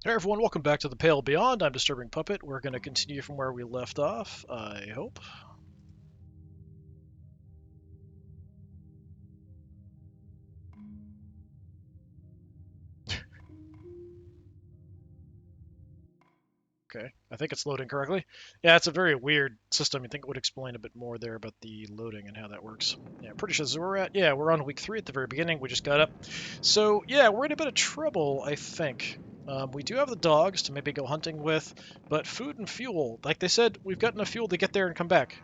Hey everyone, welcome back to the Pale Beyond. I'm Disturbing Puppet. We're going to continue from where we left off, I hope. Okay, I think it's loading correctly. Yeah, it's a very weird system. I think it would explain a bit more there about the loading and how that works. Yeah, pretty sure this is where we're at. Yeah, we're on week 3 at the very beginning. We just got up. So, yeah, we're in a bit of trouble, I think. We do have the dogs to maybe go hunting with, but food and fuel, like they said, we've got enough fuel to get there and come back.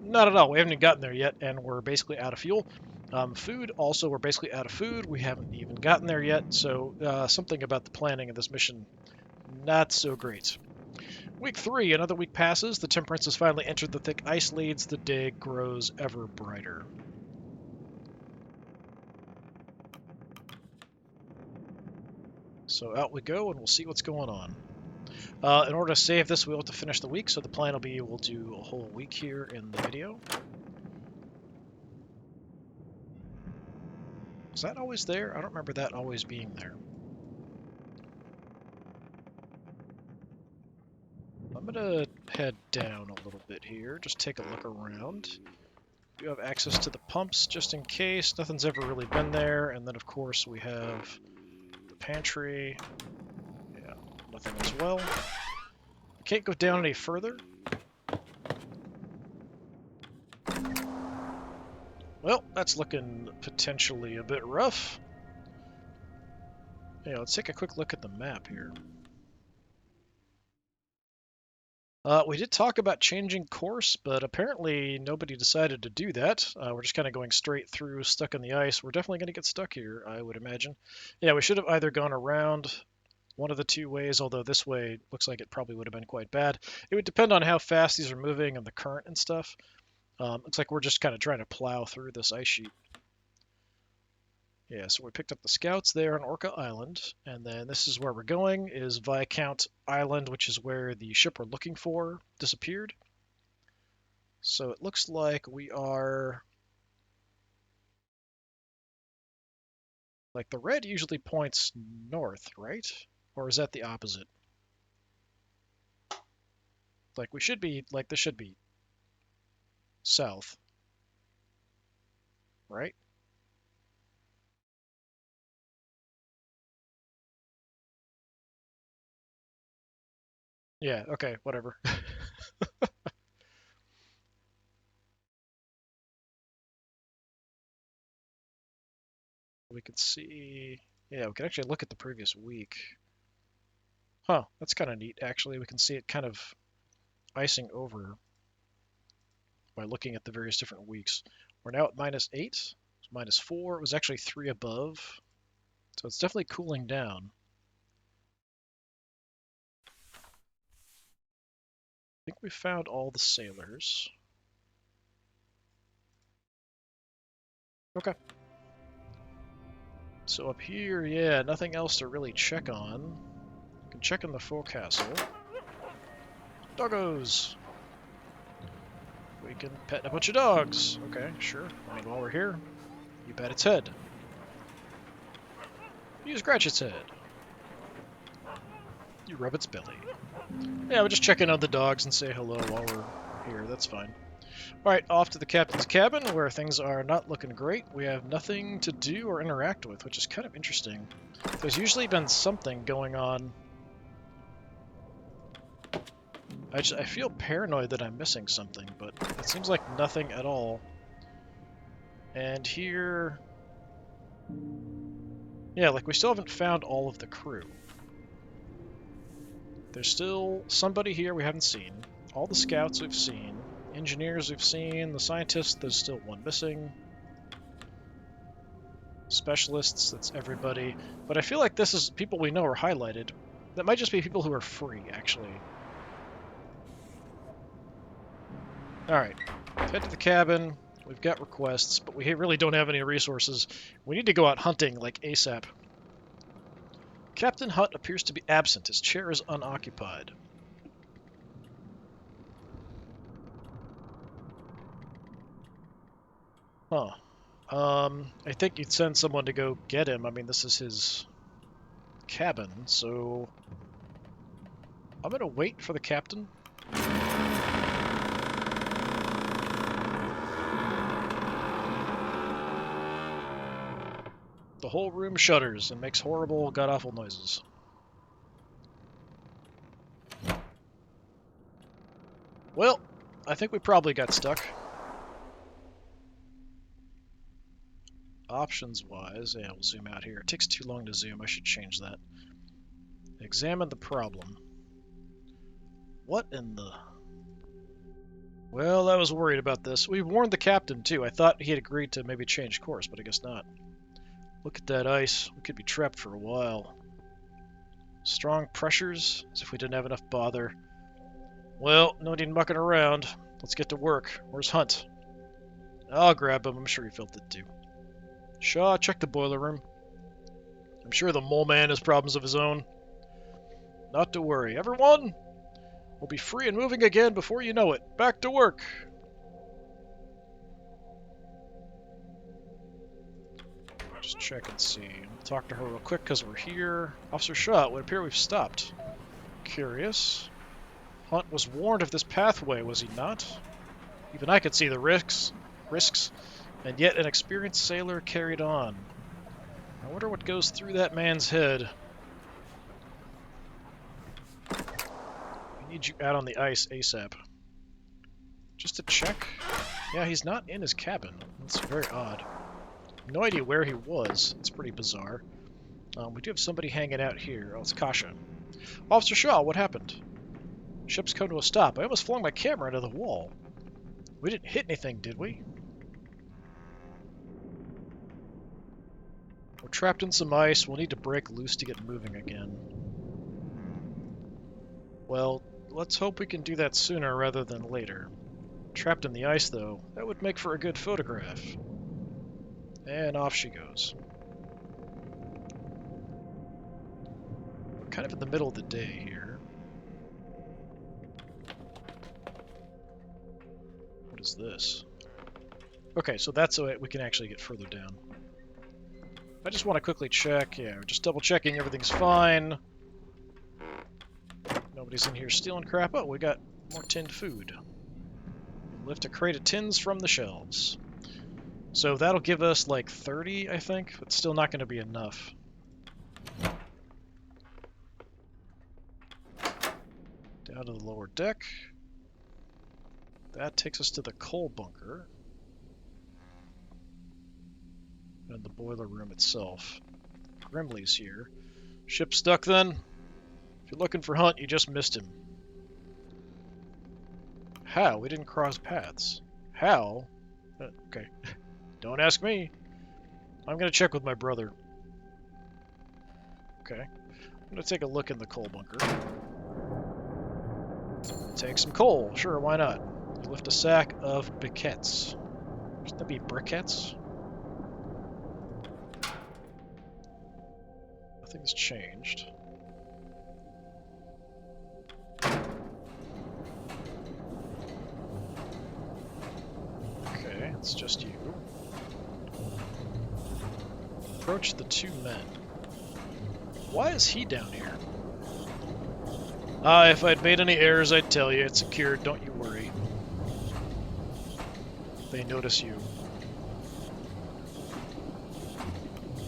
Not at all. We haven't even gotten there yet, and we're basically out of fuel. Food, also, we're basically out of food. We haven't even gotten there yet, so something about the planning of this mission, not so great. Week 3, another week passes. The temperance has finally entered the thick ice leads. The day grows ever brighter. So out we go, and we'll see what's going on. In order to save this, we'll have to finish the week, so the plan will be we'll do a whole week here in the video. Is that always there? I don't remember that always being there. I'm gonna head down a little bit here, just take a look around. You have access to the pumps just in case. Nothing's ever really been there. And then, of course, we have the pantry. Yeah, nothing as well. Can't go down any further. Well, that's looking potentially a bit rough. Yeah, let's take a quick look at the map here. We did talk about changing course, but apparently nobody decided to do that. We're just kind of going straight through, stuck in the ice. We're definitely going to get stuck here, I would imagine. Yeah, we should have either gone around one of the two ways, although this way looks like it probably would have been quite bad. It would depend on how fast these are moving and the current and stuff. Looks like we're just kind of trying to plow through this ice sheet. Yeah, so we picked up the scouts there on Orca Island, and then this is where we're going, is Viscount Island, which is where the ship we're looking for disappeared. So it looks like we are... Like, the red usually points north, right? Or is that the opposite? Like, we should be... Like, this should be south, right? Yeah, okay, whatever. We can see... Yeah, we can actually look at the previous week. Huh, that's kind of neat, actually. We can see it kind of icing over by looking at the various different weeks. We're now at -8, -4. It was actually 3 above, so it's definitely cooling down. I think we found all the sailors. Okay. So up here, yeah, nothing else to really check on. You can check in the forecastle. Doggos! We can pet a bunch of dogs. Okay, sure. I mean, while we're here, you pat its head. You scratch its head. You rub its belly. Yeah, we'll just check in on the dogs and say hello while we're here. That's fine. Alright, off to the captain's cabin, where things are not looking great. We have nothing to do or interact with, which is kind of interesting. There's usually been something going on. I feel paranoid that I'm missing something, but it seems like nothing at all. And here... Yeah, like we still haven't found all of the crew. There's still somebody here we haven't seen. All the scouts we've seen. Engineers we've seen. The scientists, there's still one missing. Specialists, that's everybody. But I feel like this is people we know are highlighted. That might just be people who are free, actually. Alright, head to the cabin. We've got requests, but we really don't have any resources. We need to go out hunting, like ASAP. Captain Hutt appears to be absent. His chair is unoccupied. Huh. I think you'd send someone to go get him. I mean, this is his cabin, so I'm gonna wait for the captain. The whole room shudders and makes horrible, god-awful noises. Well, I think we probably got stuck. Options-wise, yeah, we'll zoom out here. It takes too long to zoom. I should change that. Examine the problem. What in the... Well, I was worried about this. We warned the captain, too. I thought he had agreed to maybe change course, but I guess not. Look at that ice. We could be trapped for a while. Strong pressures, as if we didn't have enough bother. Well, no need mucking around. Let's get to work. Where's Hunt? I'll grab him. I'm sure he felt it too. Shaw, check the boiler room. I'm sure the mole man has problems of his own. Not to worry. Everyone, we'll be free and moving again before you know it. Back to work. Just check and see. We'll talk to her real quick because we're here. Officer Shaw, it would appear we've stopped. Curious. Hunt was warned of this pathway, was he not? Even I could see the risks, and yet an experienced sailor carried on. I wonder what goes through that man's head. We need you out on the ice ASAP. Just to check? Yeah, he's not in his cabin. That's very odd. No idea where he was. It's pretty bizarre. We do have somebody hanging out here. Oh, it's Kasha. Officer Shaw, what happened? Ship's come to a stop. I almost flung my camera into the wall. We didn't hit anything, did we? We're trapped in some ice. We'll need to break loose to get moving again. Well, let's hope we can do that sooner rather than later. Trapped in the ice, though, that would make for a good photograph. And off she goes. We're kind of in the middle of the day here. What is this? Okay, so that's so we can actually get further down. I just want to quickly check. Yeah, we're just double checking everything's fine. Nobody's in here stealing crap. Oh, we got more tinned food. Lift a crate of tins from the shelves. So that'll give us like 30, I think, but still not going to be enough. Down to the lower deck. That takes us to the coal bunker. And the boiler room itself. Grimley's here. Ship stuck then? If you're looking for Hunt, you just missed him. How? We didn't cross paths. How? Okay. Don't ask me. I'm gonna check with my brother. Okay. I'm gonna take a look in the coal bunker. Take some coal. Sure, why not? You lift a sack of briquettes. Shouldn't that be briquettes? Nothing's changed. Okay, it's just you. Approach the two men. Why is he down here? If I'd made any errors, I'd tell you. It's secured, don't you worry. They notice you.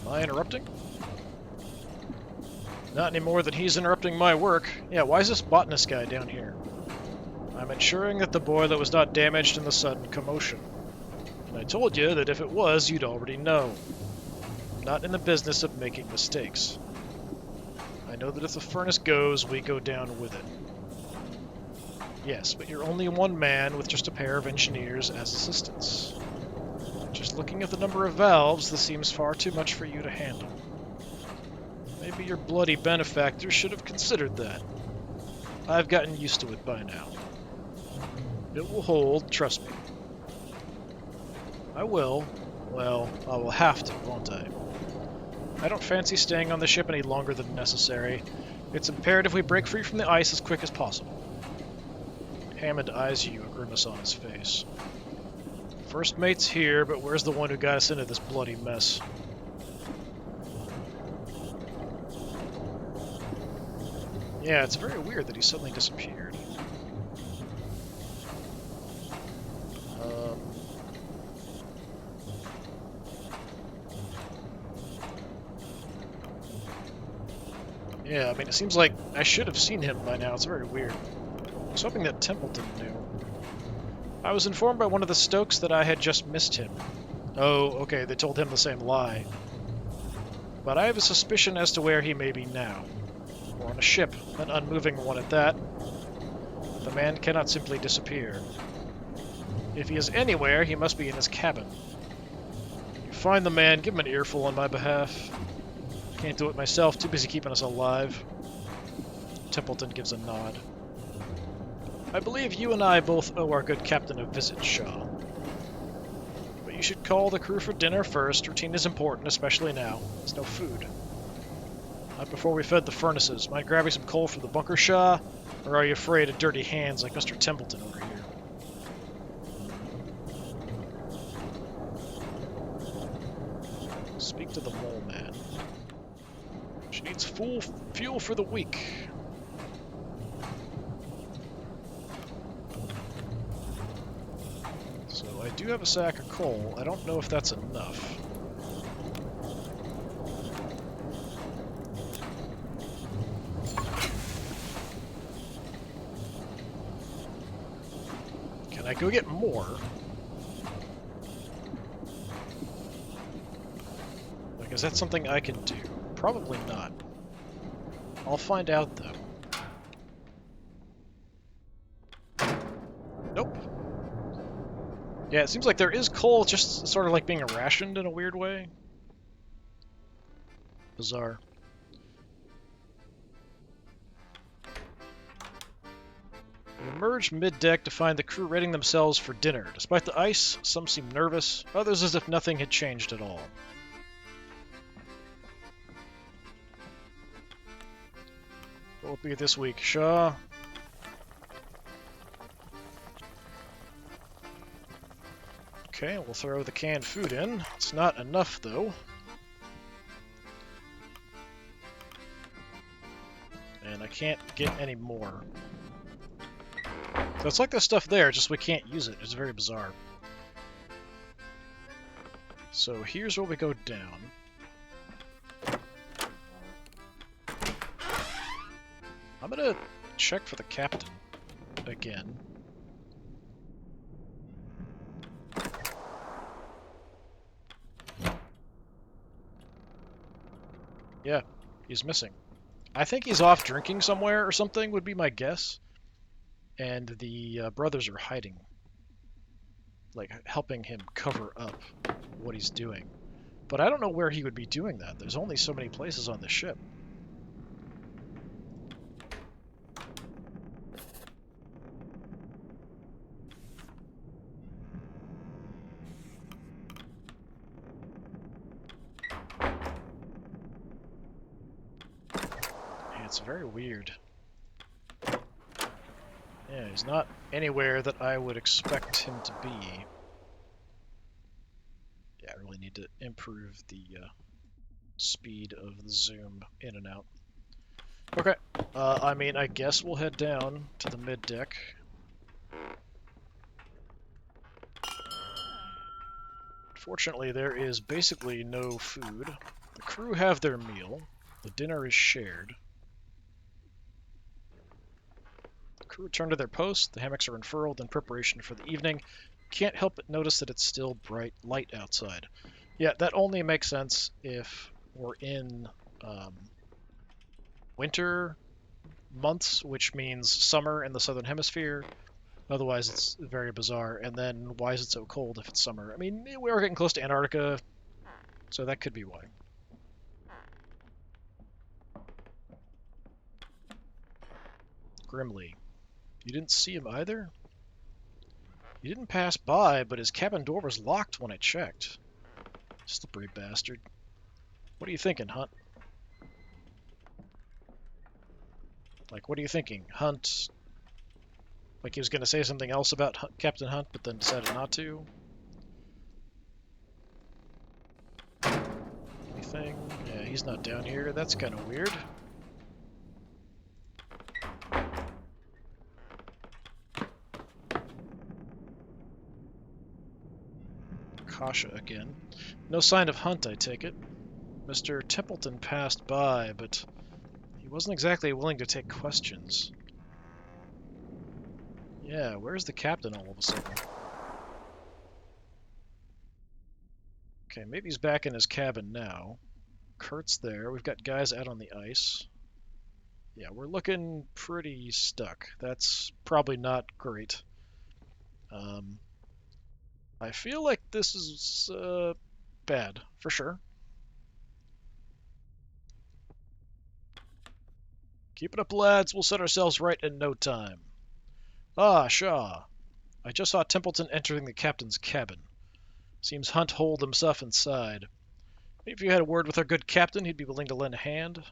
Am I interrupting? Not any more than he's interrupting my work. Yeah, why is this botanist guy down here? I'm ensuring that the boiler was not damaged in the sudden commotion. And I told you that if it was, you'd already know. I'm not in the business of making mistakes. I know that if the furnace goes, we go down with it. Yes, but you're only one man with just a pair of engineers as assistants. Just looking at the number of valves, this seems far too much for you to handle. Maybe your bloody benefactor should have considered that. I've gotten used to it by now. It will hold, trust me. I will. Well, I will have to, won't I? I don't fancy staying on the ship any longer than necessary. It's imperative we break free from the ice as quick as possible. Hammond eyes you, a grimace on his face. First mate's here, but where's the one who got us into this bloody mess? Yeah, it's very weird that he suddenly disappeared. Um, yeah, I mean, it seems like I should have seen him by now. It's very weird. I was hoping that Templeton knew. I was informed by one of the Stokes that I had just missed him. Oh, okay, they told him the same lie. But I have a suspicion as to where he may be now. We're on a ship, an unmoving one at that. The man cannot simply disappear. If he is anywhere, he must be in his cabin. You find the man, give him an earful on my behalf. Can't do it myself, too busy keeping us alive. Templeton gives a nod. I believe you and I both owe our good captain a visit, Shaw. But you should call the crew for dinner first. Routine is important, especially now. There's no food. Not before we fed the furnaces. Mind grabbing some coal from the bunker, Shaw? Or are you afraid of dirty hands like Mr. Templeton over here? Speak to the mole man. She needs fuel for the week. So I do have a sack of coal. I don't know if that's enough. Can I go get more? Like, is that something I can do? Probably not. I'll find out, though. Nope. Yeah, it seems like there is coal just sort of like being rationed in a weird way. Bizarre. We emerged mid-deck to find the crew readying themselves for dinner. Despite the ice, some seemed nervous, others as if nothing had changed at all. What will it be this week, Shaw? Okay, we'll throw the canned food in. It's not enough, though. And I can't get any more. So it's like there's stuff there, just we can't use it. It's very bizarre. So here's where we go down. I'm gonna check for the captain again. Yeah, he's missing. I think he's off drinking somewhere or something, would be my guess. And the brothers are hiding. Like, helping him cover up what he's doing. But I don't know where he would be doing that. There's only so many places on the ship. Yeah, it's very weird. Yeah, he's not anywhere that I would expect him to be. Yeah, I really need to improve the speed of the zoom in and out. Okay, I mean, I guess we'll head down to the mid-deck. Fortunately, there is basically no food. The crew have their meal. The dinner is shared. The crew return to their post. The hammocks are unfurled in preparation for the evening. Can't help but notice that it's still bright light outside. Yeah, that only makes sense if we're in winter months, which means summer in the southern hemisphere. Otherwise, it's very bizarre. And then, why is it so cold if it's summer? I mean, we are getting close to Antarctica, so that could be why. Grimly. You didn't see him either? He didn't pass by, but his cabin door was locked when I checked. Slippery bastard. What are you thinking, Hunt? Like, what are you thinking? Hunt... Like he was going to say something else about Captain Hunt, but then decided not to? Anything? Yeah, he's not down here. That's kind of weird. Kasha again. No sign of Hunt, I take it. Mr. Templeton passed by, but he wasn't exactly willing to take questions. Yeah, where's the captain all of a sudden? Okay, maybe he's back in his cabin now. Kurt's there. We've got guys out on the ice. Yeah, we're looking pretty stuck. That's probably not great. I feel like this is bad, for sure. Keep it up, lads. We'll set ourselves right in no time. Ah, Shaw. I just saw Templeton entering the captain's cabin. Seems Hunt holed himself inside. If you had a word with our good captain, he'd be willing to lend a hand.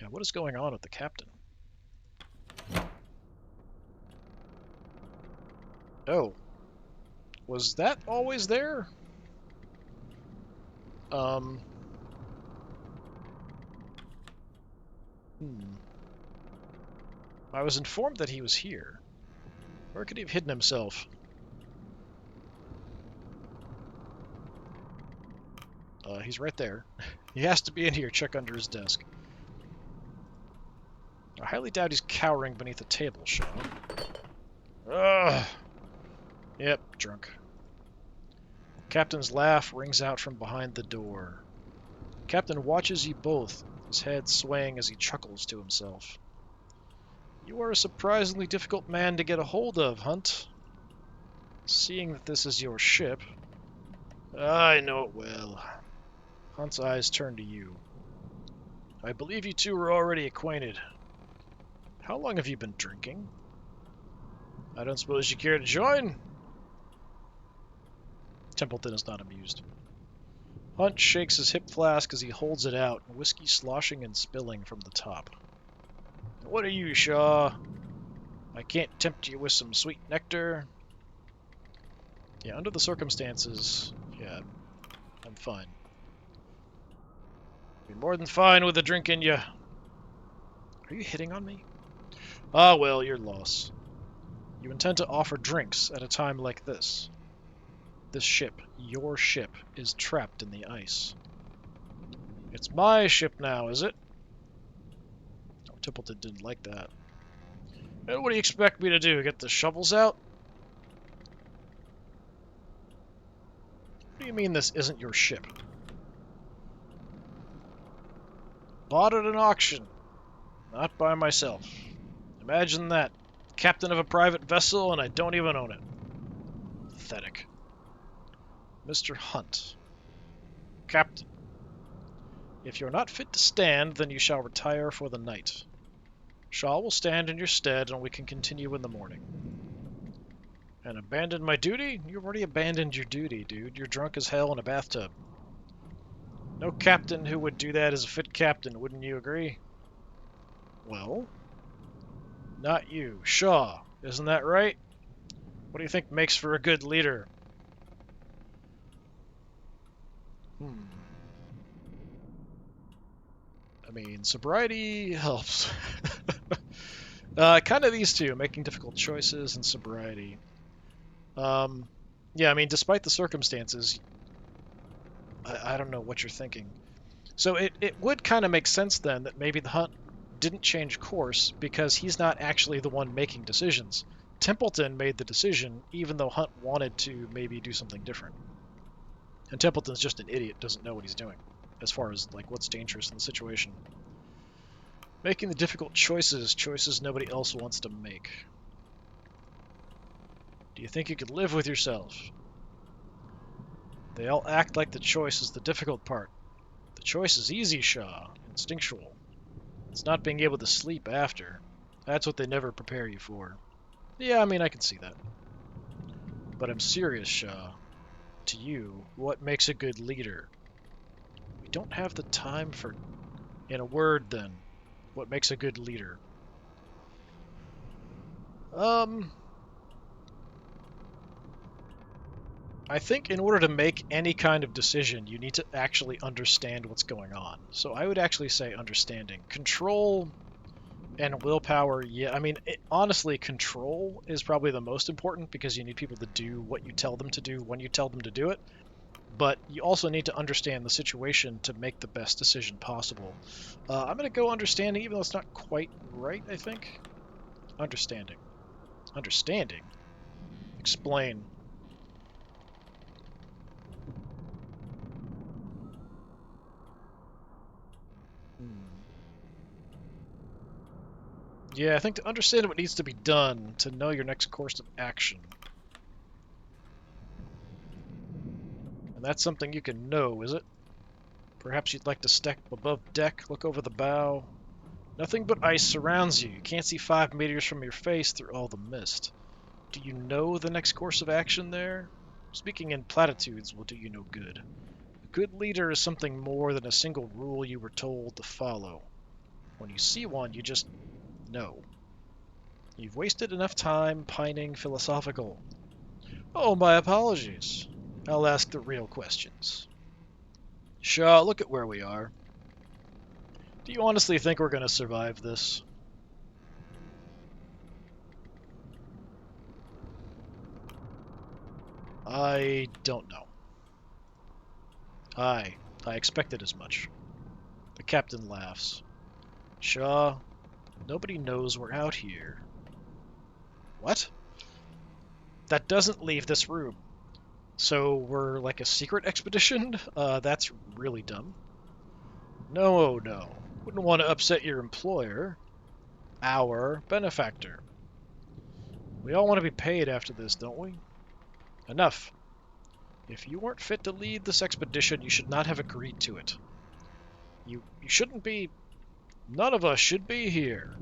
Yeah, what is going on with the captain? Oh. Was that always there? Hmm. I was informed that he was here. Where could he have hidden himself? He's right there. He has to be in here. Check under his desk. I highly doubt he's cowering beneath a table, Shaw. Ugh. Yep, drunk. Captain's laugh rings out from behind the door. Captain watches you both, his head swaying as he chuckles to himself. You are a surprisingly difficult man to get a hold of, Hunt. Seeing that this is your ship... I know it well. Hunt's eyes turn to you. I believe you two are already acquainted. How long have you been drinking? I don't suppose you care to join? Templeton is not amused. Hunt shakes his hip flask as he holds it out, whiskey sloshing and spilling from the top. What are you, Shaw? I can't tempt you with some sweet nectar. Yeah, under the circumstances, yeah, I'm fine. You're more than fine with a drink in you. Are you hitting on me? Ah, well, your loss. You intend to offer drinks at a time like this. This ship, your ship, is trapped in the ice. It's my ship now, is it? Oh, Templeton didn't like that. And what do you expect me to do, get the shovels out? What do you mean this isn't your ship? Bought at an auction. Not by myself. Imagine that. Captain of a private vessel and I don't even own it. Pathetic. Mr. Hunt. Captain. If you're not fit to stand, then you shall retire for the night. Shaw will stand in your stead and we can continue in the morning. And abandon my duty? You've already abandoned your duty, dude. You're drunk as hell in a bathtub. No captain who would do that is a fit captain, wouldn't you agree? Well? Not you. Shaw. Isn't that right? What do you think makes for a good leader? I mean, sobriety helps. Kind of these two, making difficult choices and sobriety. Yeah, I mean, despite the circumstances, I don't know what you're thinking. So it would kind of make sense then that maybe the Hunt didn't change course because he's not actually the one making decisions. Templeton made the decision, even though Hunt wanted to maybe do something different. And Templeton's just an idiot, doesn't know what he's doing, as far as like what's dangerous in the situation. Making the difficult choices nobody else wants to make. Do you think you could live with yourself? They all act like the choice is the difficult part. The choice is easy, Shaw. Instinctual. It's not being able to sleep after. That's what they never prepare you for. Yeah, I mean, I can see that. But I'm serious, Shaw. To you, what makes a good leader? We don't have the time for... In a word, then, what makes a good leader? I think in order to make any kind of decision, you need to actually understand what's going on. So I would actually say understanding. Control, And willpower, yeah. I mean, honestly, control is probably the most important because you need people to do what you tell them to do when you tell them to do it. But you also need to understand the situation to make the best decision possible. I'm going to go understanding, even though it's not quite right, I think. Understanding. Understanding? Explain. Hmm. Yeah, I think to understand what needs to be done, to know your next course of action. And that's something you can know, is it? Perhaps you'd like to step above deck, look over the bow. Nothing but ice surrounds you. You can't see 5 meters from your face through all the mist. Do you know the next course of action there? Speaking in platitudes will do you no good. A good leader is something more than a single rule you were told to follow. When you see one, you just know. You've wasted enough time pining philosophical. Oh, my apologies. I'll ask the real questions. Shaw, look at where we are. Do you honestly think we're going to survive this? I don't know. I expected as much. The captain laughs. Shaw, nobody knows we're out here. What? That doesn't leave this room. So we're like a secret expedition? That's really dumb. No, no. Wouldn't want to upset your employer. Our benefactor. We all want to be paid after this, don't we? Enough. If you weren't fit to lead this expedition, you should not have agreed to it. You shouldn't be... None of us should be here.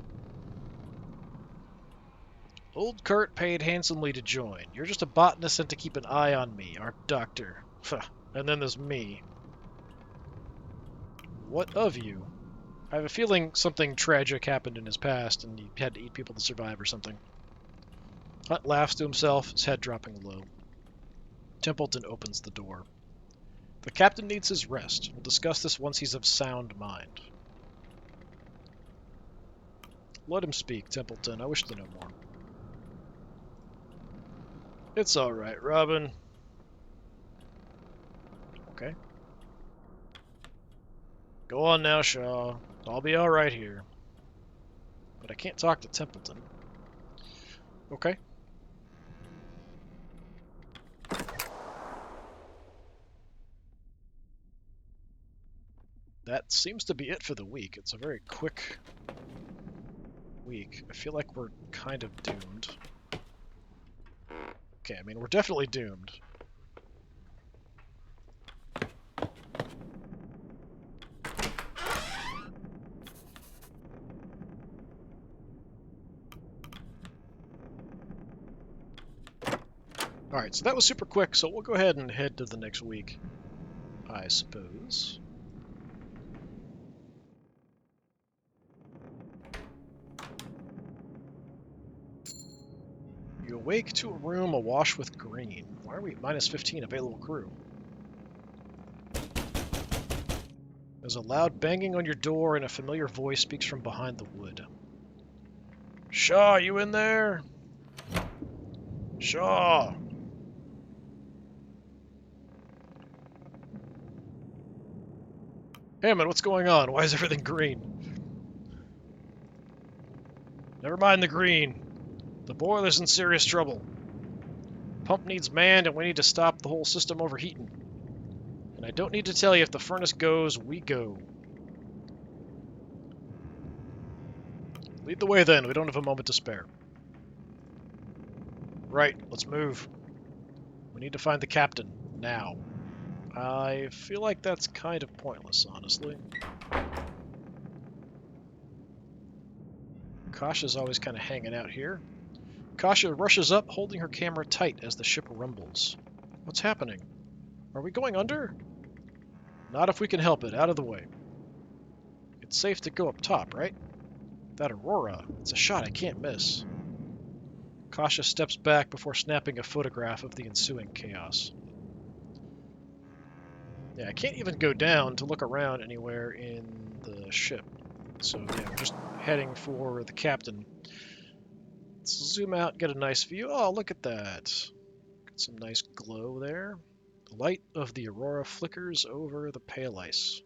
Old Kurt paid handsomely to join. You're just a botanist sent to keep an eye on me, our doctor. And then there's me. What of you? I have a feeling something tragic happened in his past and he had to eat people to survive or something. Hunt laughs to himself, his head dropping low. Templeton opens the door. The captain needs his rest. We'll discuss this once he's of sound mind. Let him speak, Templeton. I wish to know more. It's all right, Robin. Okay. Go on now, Shaw. I'll be all right here. But I can't talk to Templeton. Okay. That seems to be it for the week. It's a very quick week. I feel like we're kind of doomed. Okay, I mean, we're definitely doomed. Alright, so that was super quick, so we'll go ahead and head to the next week, I suppose. You awake to a room awash with green. Why are we at minus 15 available crew? There's a loud banging on your door and a familiar voice speaks from behind the wood. Shaw, you in there? Shaw! Hammond, what's going on? Why is everything green? Never mind the green. The boiler's in serious trouble. Pump needs manned and we need to stop the whole system overheating. And I don't need to tell you, if the furnace goes, we go. Lead the way then, we don't have a moment to spare. Right, let's move. We need to find the captain, now. I feel like that's kind of pointless, honestly. Kasha's always kind of hanging out here. Kasha rushes up, holding her camera tight as the ship rumbles. What's happening? Are we going under? Not if we can help it. Out of the way. It's safe to go up top, right? That aurora. It's a shot I can't miss. Kasha steps back before snapping a photograph of the ensuing chaos. Yeah, I can't even go down to look around anywhere in the ship. So yeah, we're just heading for the captain. Let's zoom out and get a nice view. Oh, look at that. Got some nice glow there. The light of the aurora flickers over the pale ice.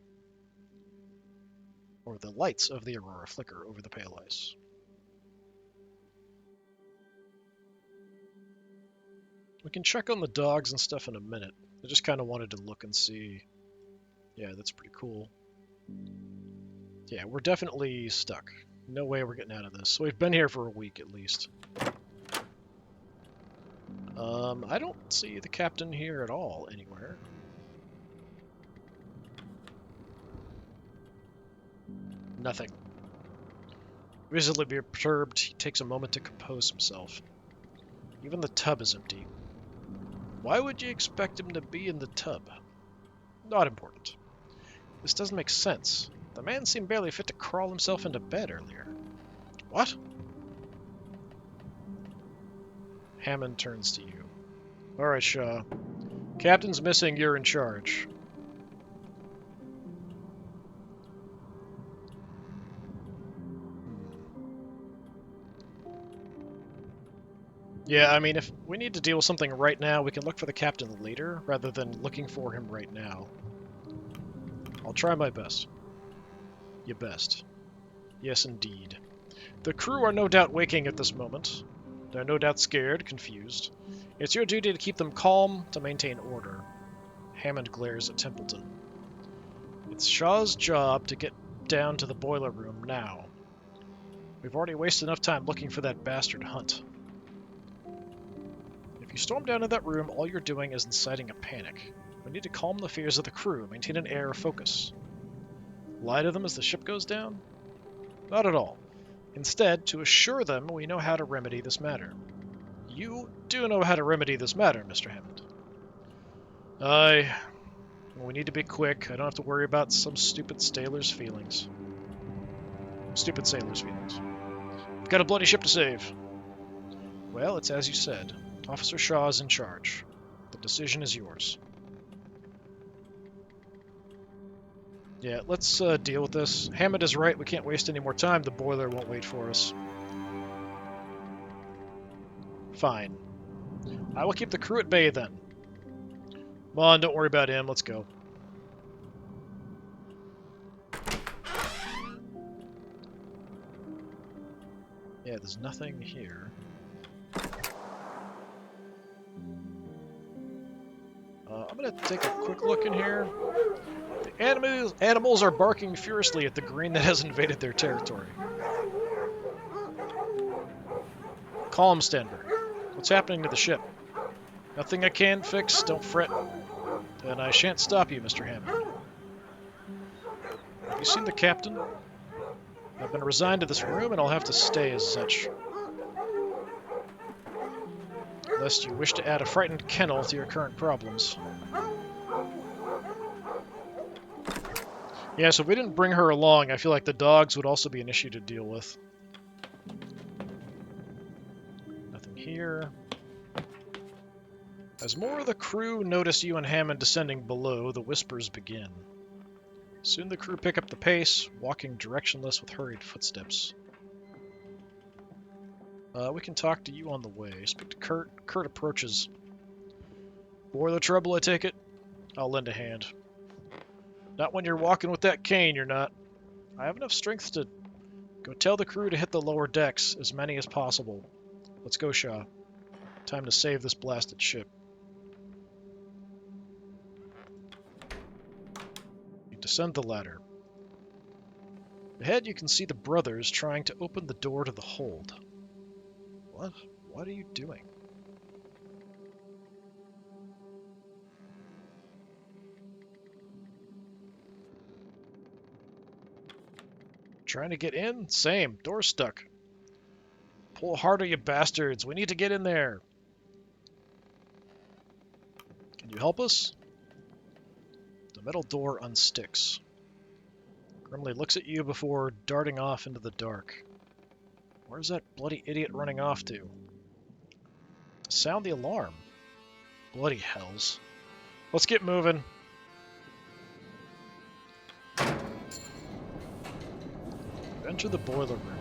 Or the lights of the aurora flicker over the pale ice. We can check on the dogs and stuff in a minute. I just kind of wanted to look and see. Yeah, that's pretty cool. Yeah, we're definitely stuck. No way we're getting out of this. So we've been here for a week at least. I don't see the captain here at all anywhere. Nothing. Visibly perturbed, he takes a moment to compose himself. Even the tub is empty. Why would you expect him to be in the tub? Not important. This doesn't make sense. The man seemed barely fit to crawl himself into bed earlier. What? Hammond turns to you. Alright, Shaw. Captain's missing, you're in charge. Yeah, I mean, if we need to deal with something right now, we can look for the captain later, rather than looking for him right now. I'll try my best. Your best. Yes, indeed. The crew are no doubt waking at this moment. They're no doubt scared, confused. It's your duty to keep them calm, to maintain order. Hammond glares at Templeton. It's Shaw's job to get down to the boiler room now. We've already wasted enough time looking for that bastard Hunt. If you storm down to that room, all you're doing is inciting a panic. We need to calm the fears of the crew, maintain an air of focus. Lie to them as the ship goes down? Not at all. Instead, to assure them we know how to remedy this matter. You do know how to remedy this matter, Mr. Hammond. Aye. We need to be quick. I don't have to worry about some stupid sailor's feelings. Stupid sailor's feelings. We've got a bloody ship to save. Well, it's as you said. Officer Shaw is in charge. The decision is yours. Yeah, let's deal with this. Hammond is right. We can't waste any more time. The boiler won't wait for us. Fine. I will keep the crew at bay then. Come on, don't worry about him. Let's go. Yeah, there's nothing here. I'm going to take a quick look in here. The animals are barking furiously at the green that has invaded their territory. Calm, Stanberg. What's happening to the ship? Nothing I can fix, don't fret. And I shan't stop you, Mr. Hammond. Have you seen the captain? I've been resigned to this room, and I'll have to stay as such. Lest you wish to add a frightened kennel to your current problems. Yeah, so if we didn't bring her along, I feel like the dogs would also be an issue to deal with. Nothing here. As more of the crew notice you and Hammond descending below, the whispers begin. Soon the crew pick up the pace, walking directionless with hurried footsteps. We can talk to you on the way. Speak to Kurt. Kurt approaches. Boiler trouble, I take it? I'll lend a hand. Not when you're walking with that cane, you're not. I have enough strength to go tell the crew to hit the lower decks, as many as possible. Let's go, Shaw. Time to save this blasted ship. You descend the ladder. Ahead you can see the brothers trying to open the door to the hold. What? What are you doing? Trying to get in? Same. Door's stuck. Pull harder, you bastards. We need to get in there. Can you help us? The metal door unsticks. Grimly looks at you before darting off into the dark. Where's that bloody idiot running off to? Sound the alarm. Bloody hells. Let's get moving. enter the boiler room.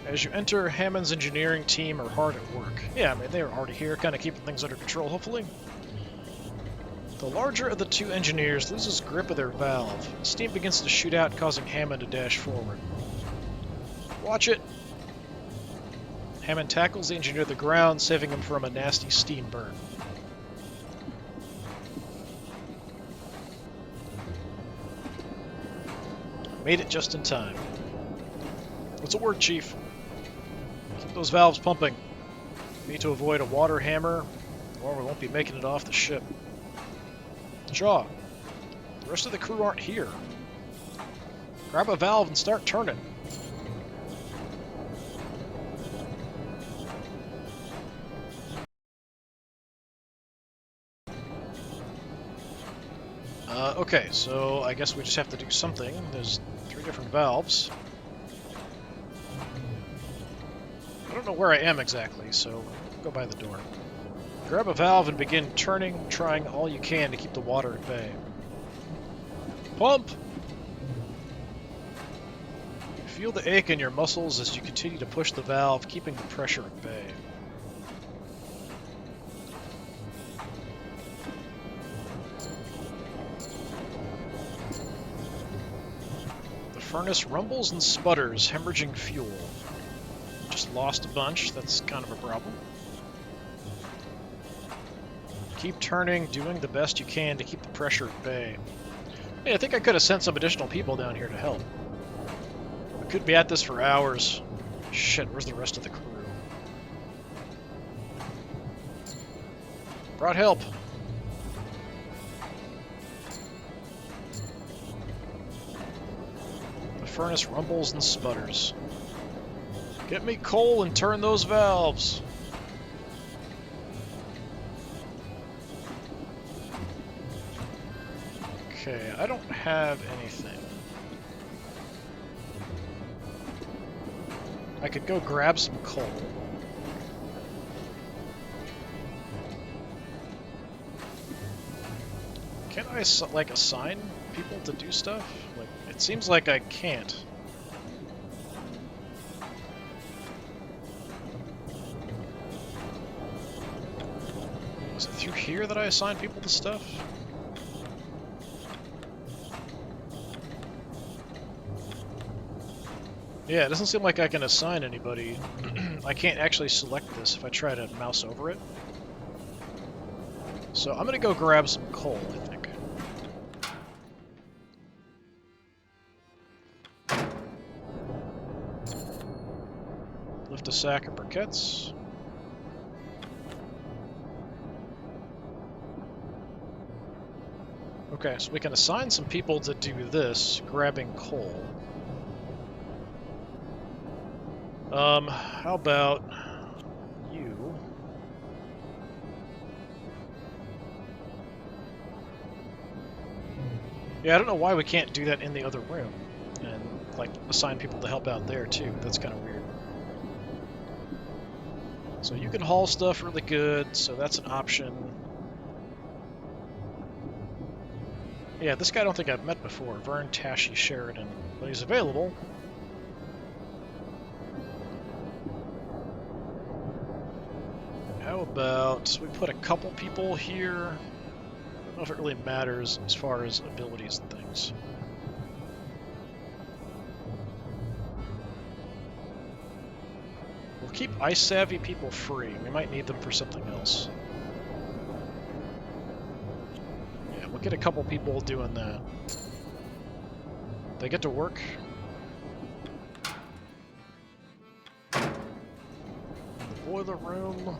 As you enter, Hammond's engineering team are hard at work. Yeah, I mean, they were already here, kind of keeping things under control, hopefully. The larger of the two engineers loses grip of their valve. Steam begins to shoot out, causing Hammond to dash forward. Watch it! Hammond tackles the engineer to the ground, saving him from a nasty steam burn. Made it just in time. What's the word, Chief? Keep those valves pumping. We need to avoid a water hammer, or we won't be making it off the ship. Shaw, the rest of the crew aren't here. Grab a valve and start turning. Okay, so I guess we just have to do something. There's 3 different valves. I don't know where I am exactly, so go by the door. Grab a valve and begin turning, trying all you can to keep the water at bay. Pump! Feel the ache in your muscles as you continue to push the valve, keeping the pressure at bay. The furnace rumbles and sputters, hemorrhaging fuel. Just lost a bunch, that's kind of a problem. Keep turning, doing the best you can to keep the pressure at bay. Hey, I think I could have sent some additional people down here to help. We could be at this for hours. Shit, where's the rest of the crew? Brought help. The furnace rumbles and sputters. Get me coal and turn those valves. Okay, I don't have anything. I could go grab some coal. Can I, like, assign people to do stuff? Like, it seems like I can't. Was it through here that I assign people to stuff? Yeah, it doesn't seem like I can assign anybody. I can't actually select this if I try to mouse over it. So I'm gonna go grab some coal, I think. Lift a sack of briquettes. Okay, so we can assign some people to do this, grabbing coal. How about you? Yeah, I don't know why we can't do that in the other room, and, like, assign people to help out there, too. That's kind of weird. So you can haul stuff really good, so that's an option. Yeah, this guy I don't think I've met before, Vern Tashi Sheridan, but he's available. How about we put a couple people here? I don't know if it really matters as far as abilities and things. We'll keep ice-savvy people free. We might need them for something else. Yeah, we'll get a couple people doing that. They get to work. In the boiler room.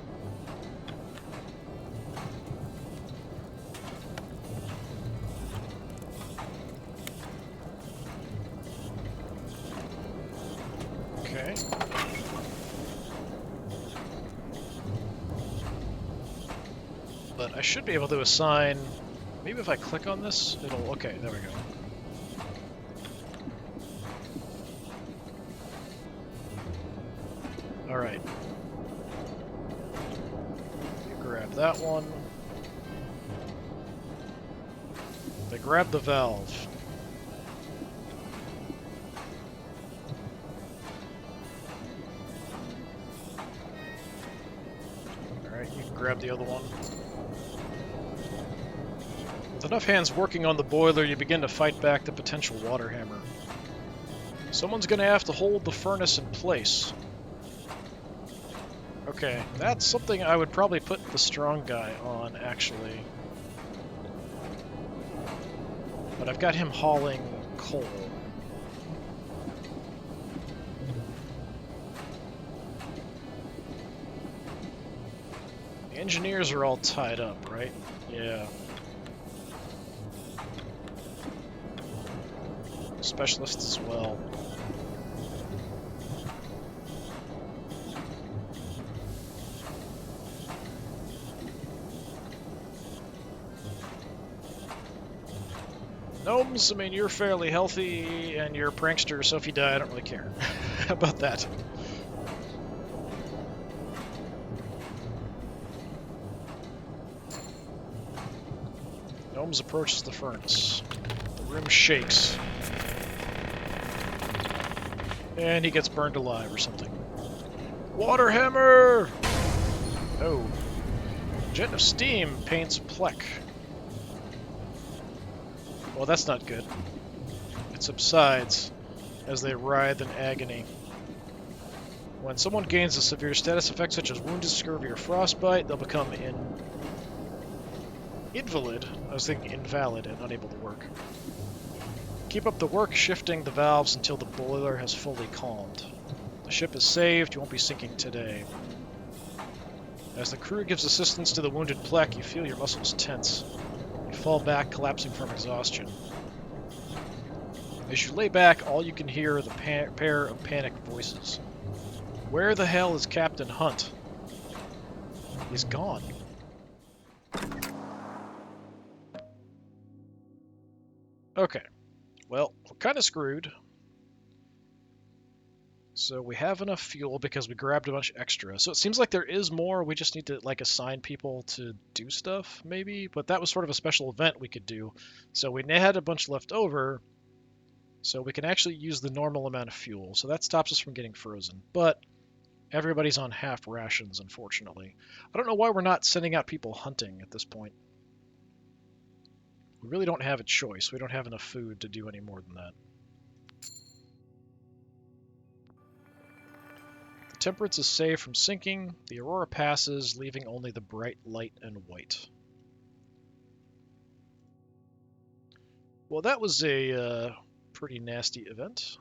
Okay. But I should be able to assign, maybe if I click on this, it'll, okay, there we go. Alright. You grab that one. They grab the valve. grab the other one. With enough hands working on the boiler, you begin to fight back the potential water hammer. Someone's gonna have to hold the furnace in place. Okay, that's something I would probably put the strong guy on, actually. But I've got him hauling coal. The engineers are all tied up, right? Yeah. Specialists as well. Gnomes, I mean, you're fairly healthy, and you're a prankster, so if you die, I don't really care. How about that? Gnomes approaches the furnace. The room shakes. And he gets burned alive or something. Water hammer! Oh. Jet of steam paints Plek. Well, that's not good. It subsides as they writhe in agony. When someone gains a severe status effect such as wounded, scurvy, or frostbite, they'll become invalid. I was thinking invalid and unable to work. Keep up the work shifting the valves until the boiler has fully calmed. The ship is saved, you won't be sinking today. As the crew gives assistance to the wounded Plek, you feel your muscles tense. You fall back, collapsing from exhaustion. As you lay back, all you can hear are the pair of panicked voices. Where the hell is Captain Hunt? He's gone. Okay. Well, we're kind of screwed. So we have enough fuel because we grabbed a bunch extra. So it seems like there is more. We just need to like assign people to do stuff, maybe. But that was sort of a special event we could do. So we had a bunch left over. So we can actually use the normal amount of fuel. So that stops us from getting frozen. But everybody's on half rations, unfortunately. I don't know why we're not sending out people hunting at this point. We really don't have a choice. We don't have enough food to do any more than that. The Temperance is saved from sinking. The Aurora passes, leaving only the bright light and white. Well, that was a pretty nasty event.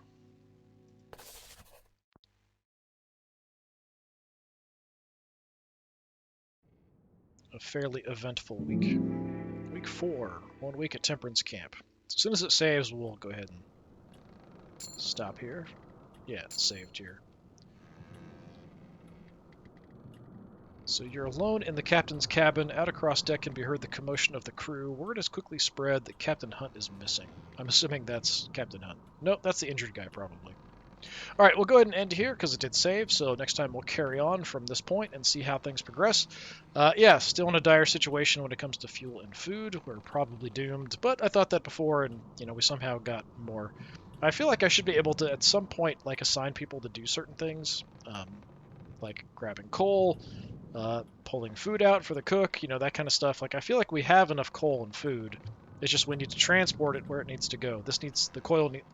A fairly eventful week. Week 4, 1 week at Temperance Camp. As soon as it saves, we'll go ahead and stop here. Yeah, it's saved here. So you're alone in the captain's cabin. Out across deck can be heard the commotion of the crew. Word has quickly spread that Captain Hunt is missing. I'm assuming that's Captain Hunt. Nope, that's the injured guy, probably. All right, we'll go ahead and end here because it did save. So next time we'll carry on from this point and see how things progress. Yeah, still in a dire situation when it comes to fuel and food. We're probably doomed, but I thought that before, and we somehow got more. I feel like I should be able to at some point like assign people to do certain things, like grabbing coal. Pulling food out for the cook, that kind of stuff. Like, I feel like we have enough coal and food. It's just we need to transport it where it needs to go. The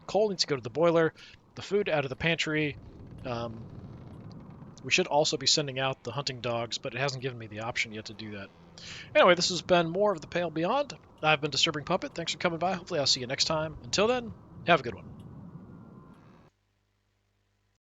coal needs to go to the boiler, the food out of the pantry. We should also be sending out the hunting dogs, but it hasn't given me the option yet to do that. Anyway, this has been more of The Pale Beyond. I've been Disturbing Puppet. Thanks for coming by. Hopefully I'll see you next time. Until then, have a good one.